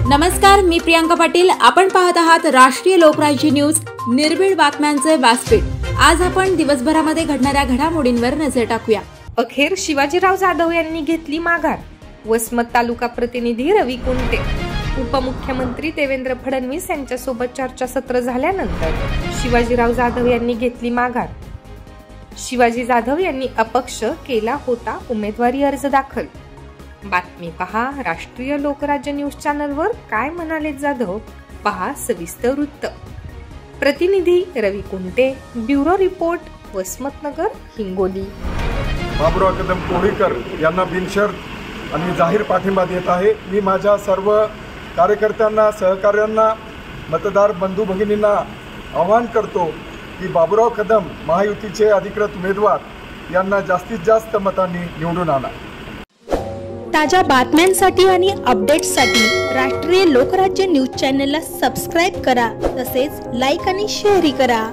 नमस्कार, मी प्रियांका पाटील. आपण पाहत आहात राष्ट्रीय लोकराज्य न्यूज, निर्भीड बातम्यांचे व्यासपीठ. आज आपण दिवसभरामध्ये घडणाऱ्या घडामोडींवर नजर टाकूया. अखेर शिवाजीराव जाधव यांनी घेतली माघार. वसमत तालुका प्रतिनिधी रवी कुंटे. उपमुख्यमंत्री देवेंद्र फडणवीस यांच्यासोबत चर्चासत्र झाल्यानंतर शिवाजीराव जाधव यांनी घेतली माघार. शिवाजी जाधव यांनी अपक्ष केला होता उमेदवारी अर्ज दाखल. बातमी पहा राष्ट्रीय लोकराज्य न्यूज चॅनलवर. काय म्हणाले जाधव, पहा सविस्तर वृत्त. प्रतिनिधी रवी कुंटे, ब्युरो रिपोर्ट, वसमतनगर, हिंगोली. बाबुराव कदम कोळीकर यांना बिनशर्त आणि जाहीर पाठिंबा देत आहे. मी माझ्या सर्व कार्यकर्त्यांना, सहकार्यांना, मतदार बंधू भगिनींना आवाहन करतो की बाबुराव कदम महायुतीचे अधिकृत उमेदवार यांना जास्तीत जास्त मतांनी निवडून आणा. ताज्या बातम्यांसाठी आणि अपडेट्ससाठी राष्ट्रीय लोकराज्य न्यूज चॅनलला सबस्क्राईब करा, तसेच लाईक आणि शेअर करा.